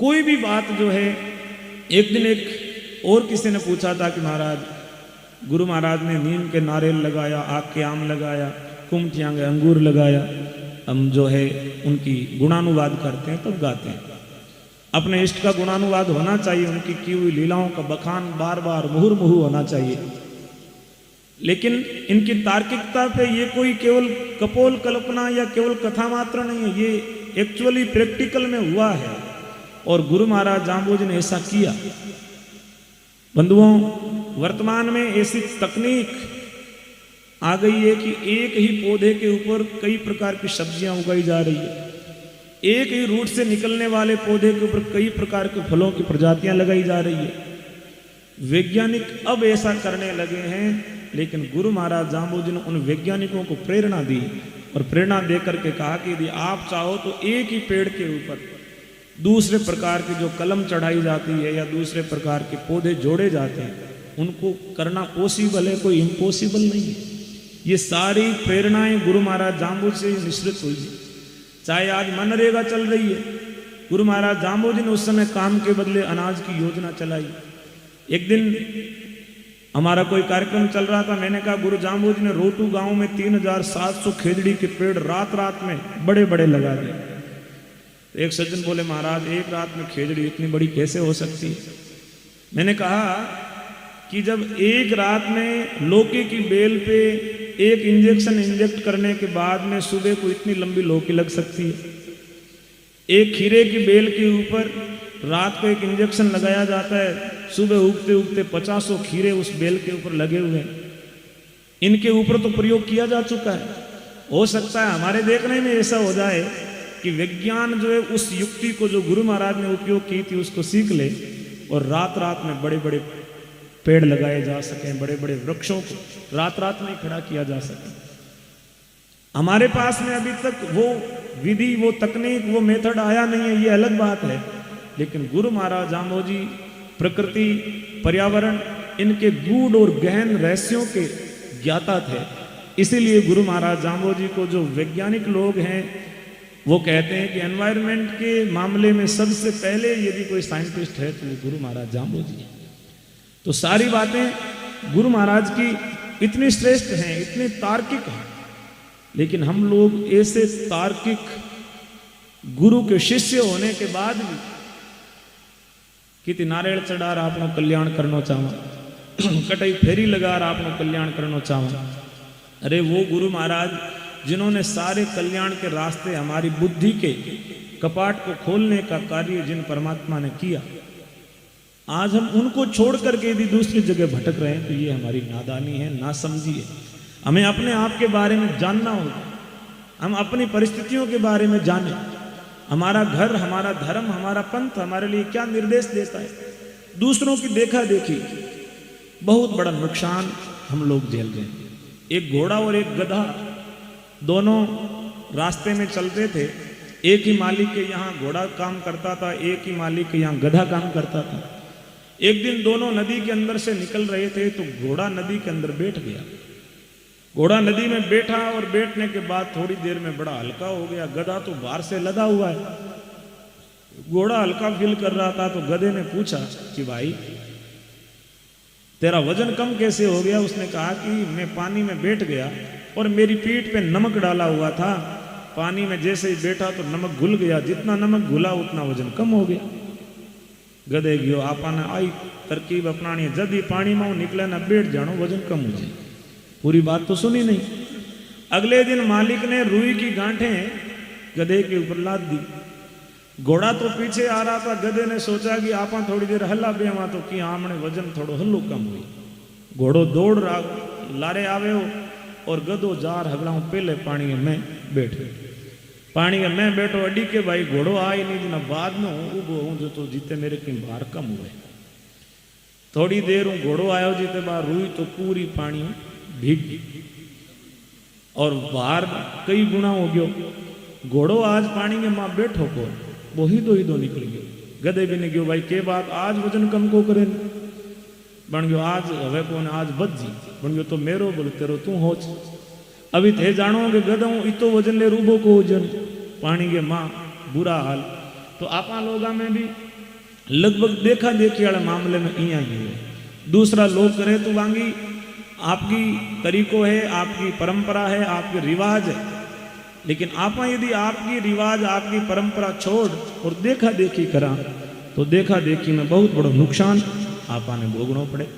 कोई भी बात जो है, एक दिन एक और किसी ने पूछा था कि महाराज, गुरु महाराज ने नीम के नारियल लगाया, आग के आम लगाया, कुमठियाँ के अंगूर लगाया, हम जो है उनकी गुणानुवाद करते हैं तब गाते हैं। अपने इष्ट का गुणानुवाद होना चाहिए, उनकी की हुई लीलाओं का बखान बार बार मुहुर्मुहु होना चाहिए। लेकिन इनकी तार्किकता पे ये कोई केवल कपोल कल्पना या केवल कथा मात्र नहीं है, ये एक्चुअली प्रैक्टिकल में हुआ है और गुरु महाराज जाम्बोजी ने ऐसा किया। बंधुओं, वर्तमान में ऐसी तकनीक आ गई है कि एक ही पौधे के ऊपर कई प्रकार की सब्जियां उगाई जा रही है। एक ही रूट से निकलने वाले पौधे के ऊपर कई प्रकार के फलों की प्रजातियां लगाई जा रही है। वैज्ञानिक अब ऐसा करने लगे हैं, लेकिन गुरु महाराज जाम्बोजी ने उन वैज्ञानिकों को प्रेरणा दी और प्रेरणा देकर के कहा कि यदि आप चाहो तो एक ही पेड़ के ऊपर दूसरे प्रकार की जो कलम चढ़ाई जाती है या दूसरे प्रकार के पौधे जोड़े जाते हैं, उनको करना पॉसिबल है, कोई इम्पॉसिबल नहीं है। ये सारी प्रेरणाएं गुरु महाराज जाम्बोजी से निश्चित हुई है। चाहे आज मनरेगा चल रही है, गुरु महाराज जाम्बोजी ने उस समय काम के बदले अनाज की योजना चलाई। एक दिन हमारा कोई कार्यक्रम चल रहा था, मैंने कहा गुरु जाम्बोजी ने रोटू गांव में 3700 खेजड़ी के पेड़ रात रात में बड़े बड़े लगा दिए। तो एक सज्जन बोले, महाराज एक रात में खेजड़ी इतनी बड़ी कैसे हो सकती है? मैंने कहा कि जब एक रात में लौकी की बेल पे एक इंजेक्शन इंजेक्ट करने के बाद में सुबह को इतनी लंबी लौकी लग सकती है, एक खीरे की बेल के ऊपर रात को एक इंजेक्शन लगाया जाता है, सुबह उगते उगते 50 खीरे उस बेल के ऊपर लगे हुए हैं। इनके ऊपर तो प्रयोग किया जा चुका है। हो सकता है हमारे देखने में ऐसा हो जाए कि विज्ञान जो है उस युक्ति को जो गुरु महाराज ने उपयोग की थी उसको सीख ले और रात रात में बड़े बड़े पेड़ लगाए जा सकें, बड़े बड़े वृक्षों को रात रात में खड़ा किया जा सके। हमारे पास में अभी तक वो विधि, वो तकनीक, वो मेथड आया नहीं है, ये अलग बात है। लेकिन गुरु महाराज जाम्बोजी प्रकृति, पर्यावरण, इनके गूढ़ और गहन रहस्यों के ज्ञाता थे। इसीलिए गुरु महाराज जाम्बोजी को जो वैज्ञानिक लोग हैं वो कहते हैं कि एनवायरनमेंट के मामले में सबसे पहले यदि कोई साइंटिस्ट है तो वो गुरु महाराज जाम्बोजी है। तो सारी बातें गुरु महाराज की इतनी श्रेष्ठ हैं, इतनी तार्किक हैं, लेकिन हम लोग ऐसे तार्किक गुरु के शिष्य होने के बाद भी कितनी नारियल चढ़ार आपनो कल्याण करना चाहवा, कटई फेरी लगार आपनो कल्याण करना चाहवा। अरे वो गुरु महाराज जिन्होंने सारे कल्याण के रास्ते, हमारी बुद्धि के कपाट को खोलने का कार्य जिन परमात्मा ने किया, आज हम उनको छोड़ करके यदि दूसरी जगह भटक रहे हैं तो ये हमारी नादानी है, नासमझी है। हमें अपने आप के बारे में जानना होगा, हम अपनी परिस्थितियों के बारे में जानें। हमारा घर, हमारा धर्म, हमारा पंथ हमारे लिए क्या निर्देश देता है। दूसरों की देखा देखी बहुत बड़ा नुकसान हम लोग झेल रहे हैं। एक घोड़ा और एक गधा दोनों रास्ते में चलते थे। एक ही मालिक के यहाँ घोड़ा काम करता था, एक ही मालिक के यहाँ गधा काम करता था। एक दिन दोनों नदी के अंदर से निकल रहे थे तो घोड़ा नदी के अंदर बैठ गया। घोड़ा नदी में बैठा और बैठने के बाद थोड़ी देर में बड़ा हल्का हो गया। गधा तो बाहर से लदा हुआ है। घोड़ा हल्का फील कर रहा था तो गधे ने पूछा कि भाई तेरा वजन कम कैसे हो गया? उसने कहा कि मैं पानी में बैठ गया और मेरी पीठ पे नमक डाला हुआ था, पानी में जैसे ही बैठा तो नमक घुल गया, जितना नमक घुला उतना वजन कम हो गया। गधे गयो आपने आई तरकीब अपनानी, जब ही पानी में निकले ना बैठ जानो वजन कम हो जाए। पूरी बात तो सुनी नहीं। अगले दिन मालिक ने रुई की गांठें गधे के ऊपर लाद दी। घोड़ा तो पीछे आ रहा था। गधे ने सोचा कि आपा थोड़ी देर हल्ला बेवा तो कि हमने वजन थोड़ो हल्लो कम हुई। घोड़ो दौड़ रहा लारे आवे हो और गधो जार हगड़ाऊ पहले पानी में बैठे। पानी में मैं बैठो अडी के भाई घोड़ो आई नहीं ना, बाद में उबो हूँ जो तो जीते मेरे की बाहर कम हुए। थोड़ी देर हूँ घोड़ो आयो जीते बाहर रुई तो पूरी पानी भीग गई और बाहर कई गुना हो गयो। घोड़ो आज पानी में मां बैठो को वो ही दो निकल गयो। गधे भी ने गयो भाई के बात आज वजन कम को करे बन गयो आज हवे को आज बच जी बन गयो तो मेरो बोले तेरो तू होच। अभी थे जानो कि गधों इतो वजन ले रूबो को वजन पानी के मां बुरा हाल। तो आपा लोगा में भी लगभग देखा देखी वाले मामले में इं ही है। दूसरा लोग करे तो वांगी आपकी तरीको है, आपकी परंपरा है, आपके रिवाज है, लेकिन आप यदि आपकी रिवाज आपकी परंपरा छोड़ और देखा देखी करा तो देखा देखी में बहुत बड़ो नुकसान आपने भोगना पड़े।